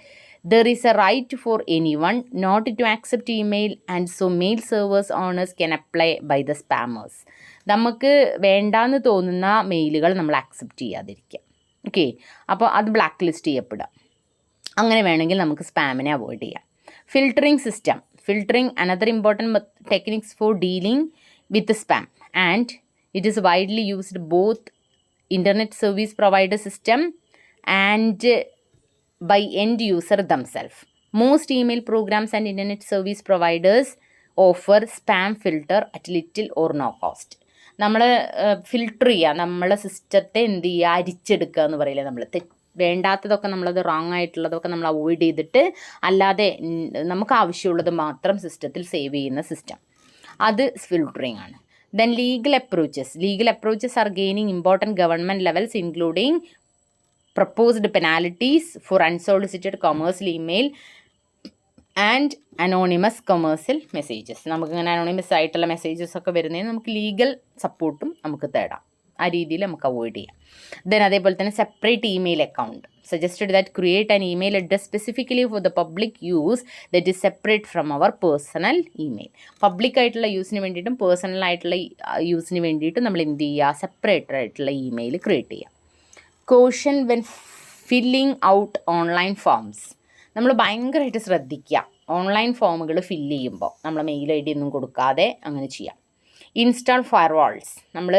There is a right for anyone not to accept email, and so mail servers owners can apply by the spammers. നമുക്ക് വേണ്ടാന്ന് തോന്നുന്ന മെയിലുകൾ നമ്മൾ ആക്സെപ്റ്റ് ചെയ്യാതിരിക്കുക. ഓക്കെ, അപ്പോൾ അത് ബ്ലാക്ക് ലിസ്റ്റ് ചെയ്യപ്പെടുക. അങ്ങനെ വേണമെങ്കിൽ നമുക്ക് സ്പാമിനെ അവോയ്ഡ് ചെയ്യാം. Filtering system, another important techniques for dealing with spam, and it is widely used both internet service provider system and by end user themselves. Most email programs and internet service providers offer spam filter at little or no cost. നമ്മൾ ഫിൽട്ടർ ചെയ്യുക, നമ്മളെ സിസ്റ്റത്തെ എന്ത് ചെയ്യുക, അരിച്ചെടുക്കുക എന്ന് പറയില്ലേ നമ്മൾ, വേണ്ടാത്തതൊക്കെ നമ്മളത് റോങ് ആയിട്ടുള്ളതൊക്കെ നമ്മൾ അവോയ്ഡ് ചെയ്തിട്ട് അല്ലാതെ നമുക്ക് ആവശ്യമുള്ളത് മാത്രം സിസ്റ്റത്തിൽ സേവ് ചെയ്യുന്ന സിസ്റ്റം, അത് ഫിൽട്ടറിങ് ആണ്. Then legal approaches are gaining important government levels including proposed penalties for unsolicited commercial email and anonymous commercial messages. നമുക്കിങ്ങനെ അനോണിമസ് ആയിട്ടുള്ള മെസ്സേജസ് ഒക്കെ വരുന്നതിന് നമുക്ക് ലീഗൽ സപ്പോർട്ടും നമുക്ക് തേടാം. ആ രീതിയിൽ നമുക്ക് അവോയ്ഡ് ചെയ്യാം. ദെൻ അതേപോലെ തന്നെ separate email account suggested that create an email address specifically for the public use that is separate from our personal email. Public ആയിട്ടുള്ള യൂസിന് വേണ്ടിയിട്ടും പേഴ്സണൽ ആയിട്ടുള്ള യൂസിന് വേണ്ടിയിട്ടും നമ്മൾ എന്ത് ചെയ്യുക, സെപ്പറേറ്റ് ആയിട്ടുള്ള ഇമെയിൽ ക്രിയേറ്റ് ചെയ്യുക. Caution when filling out online forms. നമ്മൾ ഭയങ്കരമായിട്ട് ശ്രദ്ധിക്കുക, ഓൺലൈൻ ഫോമുകൾ ഫില്ല് ചെയ്യുമ്പോൾ നമ്മൾ മെയിൽ ഐ ഡി ഒന്നും കൊടുക്കാതെ അങ്ങനെ ചെയ്യാം. Install firewalls. നമ്മൾ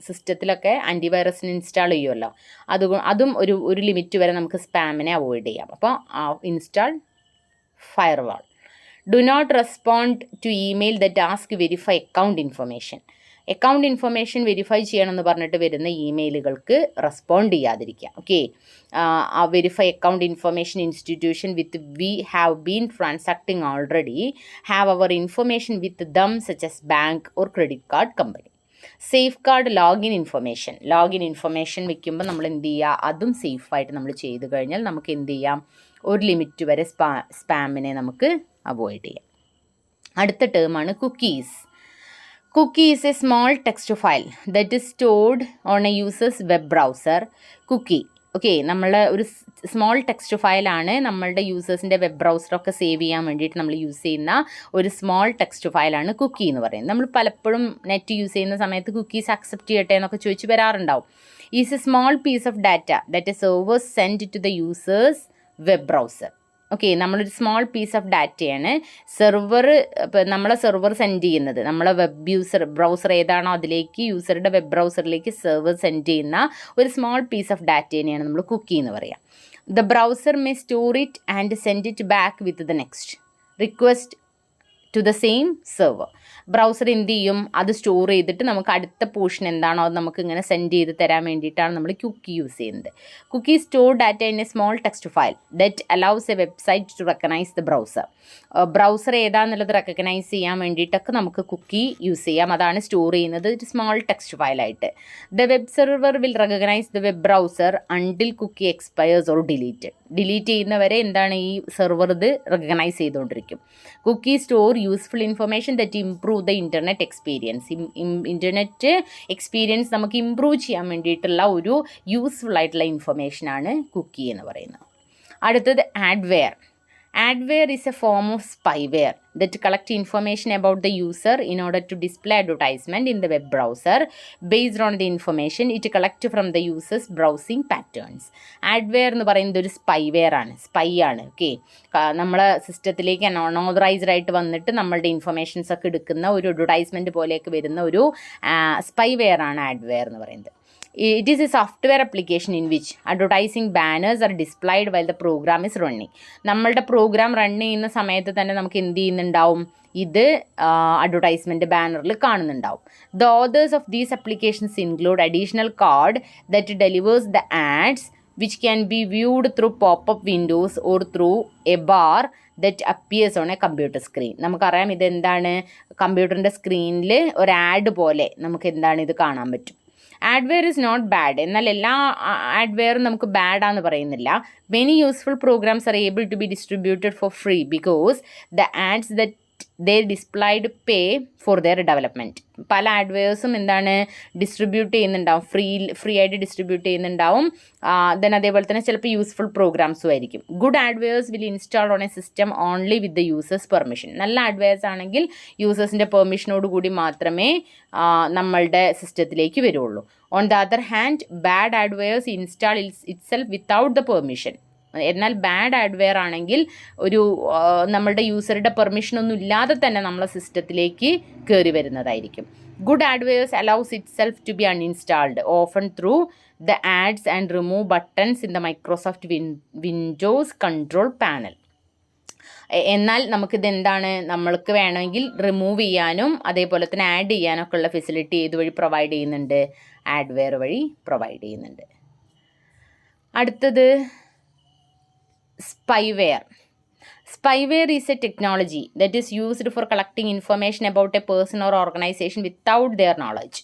സിസ്റ്റത്തിലൊക്കെ ആൻറ്റിവൈറസിന് ഇൻസ്റ്റാൾ ചെയ്യുമല്ലോ, അതും ഒരു ലിമിറ്റ് വരെ നമുക്ക് സ്പാമിനെ അവോയ്ഡ് ചെയ്യാം. അപ്പോൾ install firewall. Do not respond to email that ask verify account information verify ചെയ്യണമെന്ന് പറഞ്ഞിട്ട് വരുന്ന ഇമെയിലുകൾക്ക് റെസ്പോണ്ട് ചെയ്യാതിരിക്കുക. Okay, verify account information institution with we have been transacting already have our information with them such as bank or credit card company. Safeguard login information വെക്കുമ്പോൾ നമ്മൾ എന്ത് ചെയ്യുക, അതും സേഫായിട്ട് നമ്മൾ ചെയ്ത് കഴിഞ്ഞാൽ നമുക്ക് എന്ത് ചെയ്യാം, ഒരു ലിമിറ്റ് വരെ സ്പാമിനെ നമുക്ക് അവോയ്ഡ് ചെയ്യാം. അടുത്ത ടേമാണ് cookies. Cookie is a small text file that is stored on a user's web browser. Cookie, okay, നമ്മളെ ഒരു സ്മോൾ ടെക്സ്റ്റ് ഫയലാണ് നമ്മളുടെ യൂസേഴ്സിൻ്റെ വെബ് ബ്രൗസറൊക്കെ സേവ് ചെയ്യാൻ വേണ്ടിയിട്ട് നമ്മൾ യൂസ് ചെയ്യുന്ന ഒരു സ്മോൾ ടെക്സ്റ്റ് ഫയലാണ് കുക്കി എന്ന് പറയുന്നത്. നമ്മൾ പലപ്പോഴും നെറ്റ് യൂസ് ചെയ്യുന്ന സമയത്ത് കുക്കീസ് അക്സെപ്റ്റ് ചെയ്യട്ടെ എന്നൊക്കെ ചോദിച്ച് വരാറുണ്ടാവും. Is a small piece of data that a servers send to the user's web browser. Okay, നമ്മളൊരു സ്മോൾ പീസ് ഓഫ് ഡാറ്റയാണ് നമ്മളെ സെർവർ സെൻഡ് ചെയ്യുന്നത്. നമ്മളെ ബ്രൗസർ ഏതാണോ അതിലേക്ക് യൂസറുടെ വെബ് ബ്രൗസറിലേക്ക് സെർവർ സെൻഡ് ചെയ്യുന്ന ഒരു സ്മോൾ പീസ് ഓഫ് ഡാറ്റേനെയാണ് നമ്മൾ കുക്കി എന്ന് പറയുക. The browser may store it and send it back with the next request to the same server. Browser എന്ത് ചെയ്യും, അത് സ്റ്റോർ ചെയ്തിട്ട് നമുക്ക് അടുത്ത പോർഷൻ എന്താണോ അത് നമുക്ക് ഇങ്ങനെ സെൻഡ് ചെയ്ത് തരാൻ വേണ്ടിയിട്ടാണ് നമ്മൾ കുക്കി യൂസ് ചെയ്യുന്നത്. Cookie store data in a small text file that allows a website to recognise the browser ഏതാണെന്നുള്ളത് റെക്കഗ്നൈസ് ചെയ്യാൻ വേണ്ടിയിട്ടൊക്കെ നമുക്ക് കുക്കി യൂസ് ചെയ്യാം. അതാണ് സ്റ്റോർ ചെയ്യുന്നത് ഒരു സ്മോൾ ടെക്സ്റ്റ് ഫയലായിട്ട്. The web server will recognise the web browser until cookie expires or delete ചെയ്യുന്നവരെ എന്താണ് ഈ സെർവർ ഇത് റെക്കഗ്നൈസ് ചെയ്തുകൊണ്ടിരിക്കും. Cookie store useful information that improve the internet experience നമുക്ക് ഇംപ്രൂവ് ചെയ്യാൻ വേണ്ടിയിട്ടുള്ള ഒരു യൂസ്ഫുൾ ആയിട്ടുള്ള ഇൻഫർമേഷനാണ് കുക്കി എന്ന് പറയുന്നത്. അടുത്തത് adware. Adware is a form of spyware that collect information about the user in order to display advertisement in the web browser based on the information it collect from the user's browsing patterns. Adware എന്ന് പറയുന്നത് ഒരു സ്പൈ ആണ്. ഓക്കെ, നമ്മളെ സിസ്റ്റത്തിലേക്ക് അൺഓതറൈസ്ഡ് ആയിട്ട് വന്നിട്ട് നമ്മളുടെ ഇൻഫർമേഷൻസ് ഒക്കെ എടുക്കുന്ന ഒരു അഡ്വർടൈസ്മെൻറ്റ് പോലെയൊക്കെ വരുന്ന ഒരു സ്പൈവെയർ ആണ് ആഡ്വെയർ എന്ന് പറയുന്നത്. It is a software application in which advertising banners are displayed while the program is running. നമ്മളുടെ പ്രോഗ്രാം റൺ ചെയ്യുന്ന സമയത്ത് തന്നെ നമുക്ക് എന്ത് ചെയ്യുന്നുണ്ടാവും, ഇത് അഡ്വർടൈസ്മെൻറ്റ് ബാനറിൽ കാണുന്നുണ്ടാവും. The authors of these applications include additional code that delivers the ads which can be viewed through pop-up windows or through a bar that appears on a computer screen. നമുക്കറിയാം ഇതെന്താണ്, കമ്പ്യൂട്ടറിൻ്റെ സ്ക്രീനിൽ ഒരു ആഡ് പോലെ നമുക്ക് എന്താണ് ഇത് കാണാൻ പറ്റും. Adware is not bad. എന്നാൽ എല്ലാ ആഡ്വെയറും നമുക്ക് ബാഡാന്ന് പറയുന്നില്ല. Many useful programs are able to be distributed for free because the ads that they displayed pay for their development. പല ആഡ്വെയർസും എന്താണ് ഡിസ്ട്രിബ്യൂട്ട് ചെയ്യുന്നുണ്ടാവും, ഫ്രീ ആയിട്ട് ഡിസ്ട്രിബ്യൂട്ട് ചെയ്യുന്നുണ്ടാവും. ദെൻ അതേപോലെ തന്നെ ചിലപ്പോൾ യൂസ്ഫുൾ പ്രോഗ്രാംസും ആയിരിക്കും. Good adwares will install on a system only with the user's permission. നല്ല ആഡ്വെയർസ് ആണെങ്കിൽ യൂസേഴ്സിൻ്റെ പെർമിഷനോട് കൂടി മാത്രമേ നമ്മളുടെ സിസ്റ്റത്തിലേക്ക് വരുള്ളൂ. On the other hand bad adwares install itself without the permission. എന്നാൽ ബാഡ് ആഡ്വെയർ ആണെങ്കിൽ ഒരു നമ്മളുടെ യൂസറുടെ പെർമിഷനൊന്നും ഇല്ലാതെ തന്നെ നമ്മളെ സിസ്റ്റത്തിലേക്ക് കയറി വരുന്നതായിരിക്കും. Good adwares allows itself to be uninstalled often through the adds and remove buttons in the Microsoft Windows control panel. എന്നാൽ നമുക്കിത് എന്താണ്, നമ്മൾക്ക് വേണമെങ്കിൽ റിമൂവ് ചെയ്യാനും അതേപോലെ തന്നെ ആഡ് ചെയ്യാനൊക്കെ ഉള്ള ഫെസിലിറ്റി ഏത് വഴി പ്രൊവൈഡ് ചെയ്യുന്നുണ്ട്, ആഡ്വെയർ വഴി പ്രൊവൈഡ് ചെയ്യുന്നുണ്ട്. അടുത്തത് spyware. Spyware is a technology that is used for collecting information about a person or organization without their knowledge.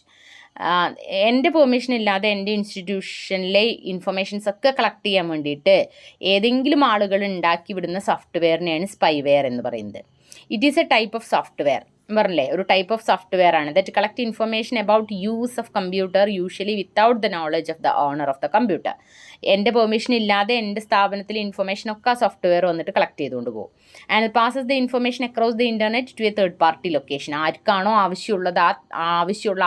എൻ്റെ പെർമിഷൻ ഇല്ലാതെ എൻ്റെ ഇൻസ്റ്റിറ്റ്യൂഷനിലെ ഇൻഫർമേഷൻസ് ഒക്കെ കളക്ട് ചെയ്യാൻ വേണ്ടിയിട്ട് ഏതെങ്കിലും ആളുകൾ ഉണ്ടാക്കി വിടുന്ന സോഫ്റ്റ്വെയറിനെയാണ് സ്പൈവെയർ എന്ന് പറയുന്നത്. It is a type of software പറഞ്ഞില്ലേ, ഒരു ടൈപ്പ് ഓഫ് സോഫ്റ്റ്വെയർ ആണ് that collect information about use of computer usually without the knowledge of the owner of the computer. എൻ്റെ പെർമിഷൻ ഇല്ലാതെ എൻ്റെ സ്ഥാപനത്തിലെ ഇൻഫർമേഷൻ ഒക്കെ ആ സോഫ്റ്റ്വെയർ വന്നിട്ട് കളക്ട് ചെയ്തുകൊണ്ട് പോകും. And passes the information across the internet to a third party location. ആർക്കാണോ ആവശ്യമുള്ളത് ആവശ്യമുള്ള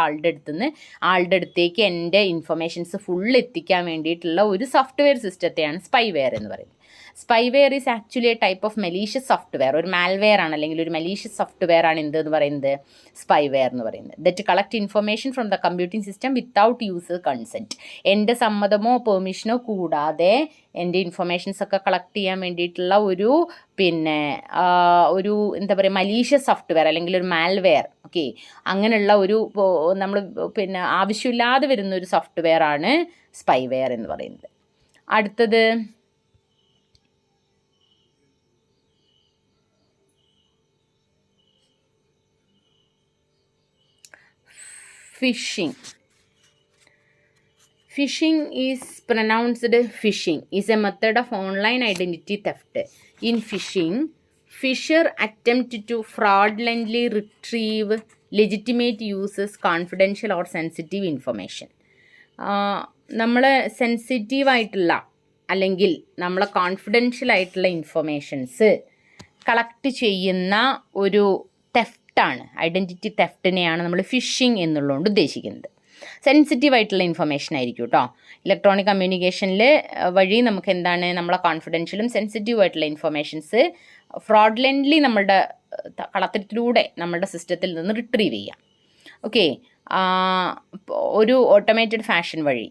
ആളുടെ അടുത്തേക്ക് എൻ്റെ ഇൻഫർമേഷൻസ് ഫുൾ എത്തിക്കാൻ വേണ്ടിയിട്ടുള്ള ഒരു സോഫ്റ്റ്വെയർ സിസ്റ്റത്തെയാണ് സ്പൈവെയർ എന്ന് പറയുന്നത്. Spyware is actually A type of malicious software. ഒരു മാൽവെയർ ആണ്, അല്ലെങ്കിൽ ഒരു മലീഷ്യസ് സോഫ്റ്റ്വെയർ ആണ് എന്തെന്ന് പറയുന്നത്, സ്പൈവെയർ എന്ന് പറയുന്നത്. That collect information from the computing system without user consent. എൻ്റെ സമ്മതമോ പെർമിഷനോ കൂടാതെ എൻ്റെ ഇൻഫർമേഷൻസ് ഒക്കെ കളക്ട് ചെയ്യാൻ വേണ്ടിയിട്ടുള്ള ഒരു എന്താ പറയുക, മലീഷ്യസ് സോഫ്റ്റ്വെയർ അല്ലെങ്കിൽ ഒരു മാൽവെയർ, ഓക്കെ, അങ്ങനെയുള്ള ഒരു നമ്മൾ ആവശ്യമില്ലാതെ വരുന്ന ഒരു സോഫ്റ്റ്വെയർ ആണ് സ്പൈവെയർ എന്ന് പറയുന്നത്. അടുത്തത് phishing. Phishing is pronounced phishing is a method of online identity theft. In phishing, fisher attempt to fraudulently retrieve legitimate users' confidential or sensitive information. നമ്മൾ സെൻസിറ്റീവായിട്ടുള്ള അല്ലെങ്കിൽ നമ്മളെ കോൺഫിഡൻഷ്യൽ ആയിട്ടുള്ള ഇൻഫർമേഷൻസ് കളക്ട് ചെയ്യുന്ന ഒരു തെഫ്റ്റാണ്, ഐഡൻറ്റിറ്റി തെഫ്റ്റിനെയാണ് നമ്മൾ ഫിഷിംഗ് എന്നുള്ളതുകൊണ്ട് ഉദ്ദേശിക്കുന്നത്. സെൻസിറ്റീവ് ആയിട്ടുള്ള ഇൻഫർമേഷൻ ആയിരിക്കും കേട്ടോ. ഇലക്ട്രോണിക് കമ്മ്യൂണിക്കേഷനിൽ വഴി നമുക്ക് എന്താണ്, നമ്മളെ കോൺഫിഡൻഷ്യലും സെൻസിറ്റീവ് ആയിട്ടുള്ള ഇൻഫർമേഷൻസ് ഫ്രോഡുലൻ്റ്ലി നമ്മളുടെ കളത്തിലൂടെ നമ്മളുടെ സിസ്റ്റത്തിൽ നിന്ന് റിട്രീവ് ചെയ്യാം. ഓക്കെ, ഒരു ഓട്ടോമേറ്റഡ് ഫാഷൻ വഴി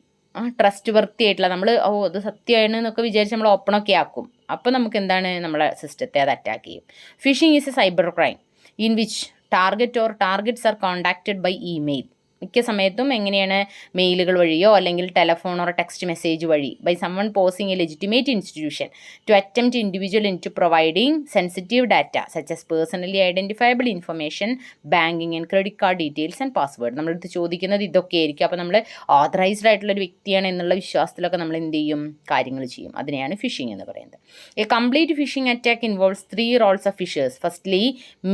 ട്രസ്റ്റ് വർത്തി ആയിട്ടുള്ള നമ്മൾ അത് സത്യമാണ് എന്നൊക്കെ വിചാരിച്ച് നമ്മൾ ഓപ്പണൊക്കെ ആക്കും. അപ്പോൾ നമുക്ക് എന്താണ്, നമ്മളെ സിസ്റ്റത്തെ അത് അറ്റാക്ക് ചെയ്യും. Phishing is a cybercrime in which target or targets are contacted by email. മിക്ക സമയത്തും എങ്ങനെയാണ്, മെയിലുകൾ വഴിയോ അല്ലെങ്കിൽ ടെലഫോൺ ഓർ ടെക്സ്റ്റ് മെസ്സേജ് വഴി by someone posing a legitimate institution to attempt individual into providing sensitive data such as personally identifiable information, banking and credit card details and password. നമ്മളടുത്ത് ചോദിക്കുന്നത് ഇതൊക്കെ ആയിരിക്കും. അപ്പോൾ നമ്മൾ ഓതറൈസ്ഡ് ആയിട്ടുള്ളൊരു വ്യക്തിയാണ് എന്നുള്ള വിശ്വാസത്തിലൊക്കെ നമ്മൾ എന്ത് ചെയ്യും, കാര്യങ്ങൾ ചെയ്യും. അതിനെയാണ് ഫിഷിംഗ് എന്ന് പറയുന്നത്. A complete phishing attack involves 3 roles of fishers. Firstly,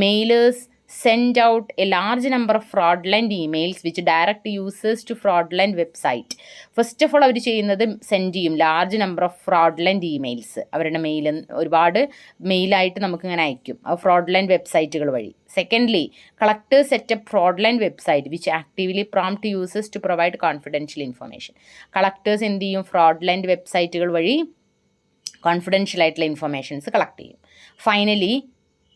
mailers send out a large number of fraudulent emails which direct users to fraudulent website. First of all അവർ ചെയ്യുന്നത് സെൻഡ് ചെയ്യും large number of fraudulent emails. അവരുടെ മെയിൽ ഒരുപാട് മെയിലായിട്ട് നമുക്കിങ്ങനെ അയക്കും, ആ ഫ്രോഡുലൻറ്റ് വെബ്സൈറ്റുകൾ വഴി. Secondly, collectors set up fraudulent website which actively prompt users to provide confidential information. Collectors എന്ത് ചെയ്യും, ഫ്രോഡുലൻറ്റ് വെബ്സൈറ്റുകൾ വഴി കോൺഫിഡൻഷ്യൽ ആയിട്ടുള്ള ഇൻഫർമേഷൻസ് കളക്ട് ചെയ്യും. Finally,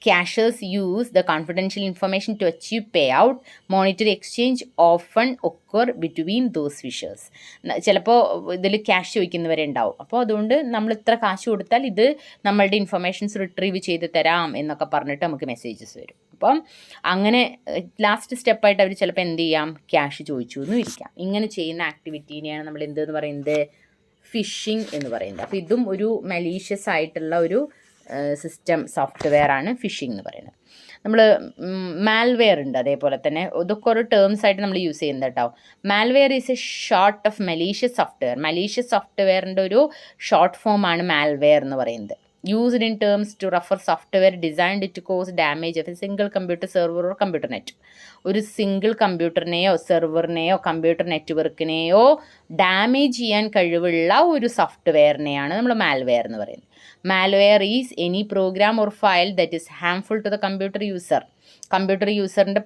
cashers use the confidential information to achieve payout. Monetary exchange often occur between those fishers. ചിലപ്പോൾ ഇതിൽ ക്യാഷ് ചോദിക്കുന്നവരെ ഉണ്ടാവും. അപ്പോൾ അതുകൊണ്ട് നമ്മൾ ഇത്ര കാശ് കൊടുത്താൽ ഇത് നമ്മളുടെ ഇൻഫർമേഷൻസ് റിട്രീവ് ചെയ്ത് തരാം എന്നൊക്കെ പറഞ്ഞിട്ട് നമുക്ക് മെസ്സേജസ് വരും. അപ്പം അങ്ങനെ ലാസ്റ്റ് സ്റ്റെപ്പായിട്ട് അവർ ചിലപ്പോൾ എന്ത് ചെയ്യാം, ക്യാഷ് ചോദിച്ചു എന്നും ഇരിക്കാം. ഇങ്ങനെ ചെയ്യുന്ന ആക്ടിവിറ്റീനെയാണ് നമ്മൾ എന്തെന്ന് പറയുന്നത്, ഫിഷിംഗ് എന്ന് പറയുന്നത്. അപ്പോൾ ഇതും ഒരു മലീഷ്യസ് ആയിട്ടുള്ള ഒരു സിസ്റ്റം സോഫ്റ്റ്വെയർ ആണ് ഫിഷിംഗ് എന്ന് പറയുന്നത്. നമ്മൾ മാൽവെയർ ഉണ്ട്, അതേപോലെ തന്നെ ഇതൊക്കെ ഒരു ടേംസ് ആയിട്ട് നമ്മൾ യൂസ് ചെയ്യുന്നത് കേട്ടോ. Malware is a short of malicious software. Malicious സോഫ്റ്റ്വെയറിൻ്റെ ഒരു ഷോർട്ട് ഫോമാണ് മാൽവെയർ എന്ന് പറയുന്നത്. used in terms to refer software designed to cause damage of a single computer server or computer network. ഒരു സിംഗിൾ കമ്പ്യൂട്ടറിനെയോ സെർവറിനെയോ കമ്പ്യൂട്ടർ നെറ്റ്വർക്കിനെയോ ഡാമേജ് ചെയ്യാൻ കഴിവുള്ള ഒരു സോഫ്റ്റ്വെയറിനെയാണ് നമ്മൾ മാൽവെയർ എന്ന് പറയുന്നത്. Malware is any program or file that is harmful to the computer user. Computer യൂസറിൻ്റെ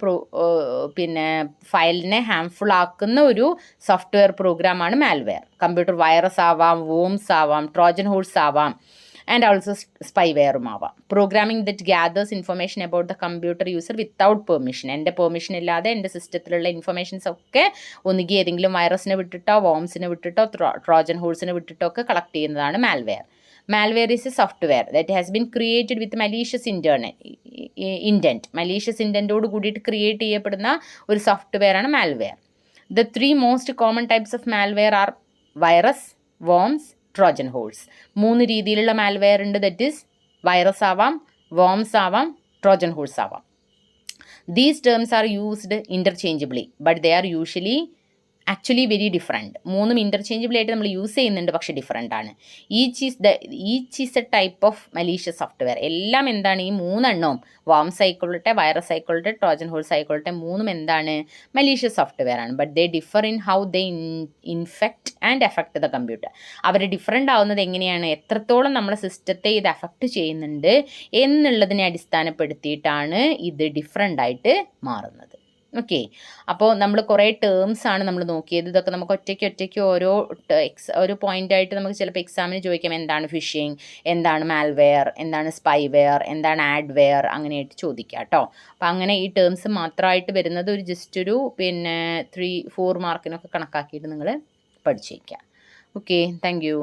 ഫയലിനെ ഹാംഫുൾ ആക്കുന്ന ഒരു സോഫ്റ്റ്വെയർ പ്രോഗ്രാമാണ് മാൽവെയർ. കമ്പ്യൂട്ടർ വൈറസ് ആവാം, വോംസ് ആവാം, ട്രോജൻ ഹോഴ്സ് ആവാം, ആൻഡ് ഓൾസോ സ്പൈവെയറും ആവാം. Programming that gathers information about the computer user without permission. എൻ്റെ പെർമിഷൻ ഇല്ലാതെ എൻ്റെ സിസ്റ്റത്തിലുള്ള ഇൻഫർമേഷൻസ് ഒക്കെ ഒന്നുകിൽ ഏതെങ്കിലും വൈറസിനെ വിട്ടിട്ടോ വോംസിനെ വിട്ടിട്ടോ ട്രോജൻ ഹോഴ്സിനെ വിട്ടിട്ടോ ഒക്കെ കളക്ട് ചെയ്യുന്നതാണ് malware. Malware is a software that has been created with malicious intent. Malicious intent ഓട് കൂടിയിട്ട് ക്രിയേറ്റ് ചെയ്യപ്പെടുന്ന ഒരു സോഫ്റ്റ്വെയർ ആണ് malware. The three most common types of malware are virus, worms Trojan horse. 3 രീതിയിലുള്ള മാൽവെയർ ഉണ്ട്. ദറ്റ് ഈസ് വൈറസ് ആവാം, വോംസ് ആവാം, ട്രോജൻ ഹോഴ്സ് ആവാം. These terms are used interchangeably, but they are usually actually very different. മൂന്നും ഇൻ്റർചേഞ്ചബിൾ ആയിട്ട് നമ്മൾ യൂസ് ചെയ്യുന്നുണ്ട്, പക്ഷേ ഡിഫറെൻ്റ് ആണ്. Each is a type of malicious software. എല്ലാം എന്താണ്? ഈ 3 എണ്ണവും വാംസ് ആയിക്കൊള്ളട്ടെ, വൈറസ് ആയിക്കൊള്ളട്ടെ, ട്രോജൻ ഹോൾസ് ആയിക്കൊള്ളട്ടെ, 3ഉം എന്താണ്? മലീഷ്യസ് സോഫ്റ്റ്വെയർ ആണ്. But they differ in how they infect and affect the computer. അവർ ഡിഫറെൻ്റ് ആവുന്നത് എങ്ങനെയാണ്, എത്രത്തോളം നമ്മുടെ സിസ്റ്റത്തെ ഇത് എഫക്റ്റ് ചെയ്യുന്നുണ്ട് എന്നുള്ളതിനെ അടിസ്ഥാനപ്പെടുത്തിയിട്ടാണ് ഇത് ഡിഫറെൻ്റ് ആയിട്ട് മാറുന്നത്. ഓക്കെ, അപ്പോൾ നമ്മൾ കുറേ ടേംസ് ആണ് നമ്മൾ നോക്കിയത്. ഇതൊക്കെ നമുക്ക് ഒറ്റയ്ക്ക് ഒരു പോയിൻ്റായിട്ട് നമുക്ക് ചിലപ്പോൾ എക്സാമിന് ചോദിക്കാം. എന്താണ് ഫിഷിംഗ്, എന്താണ് മാൽവെയർ, എന്താണ് സ്പൈവെയർ, എന്താണ് ആഡ്വെയർ, അങ്ങനെയായിട്ട് ചോദിക്കാം കേട്ടോ. അപ്പോൾ അങ്ങനെ ഈ ടേംസ് മാത്രമായിട്ട് വരുന്നത് ഒരു ജസ്റ്റ് ഒരു 3-4 മാർക്കിനൊക്കെ കണക്കാക്കിയിട്ട് നിങ്ങൾ പഠിച്ചേക്കാം. Okay, thank you.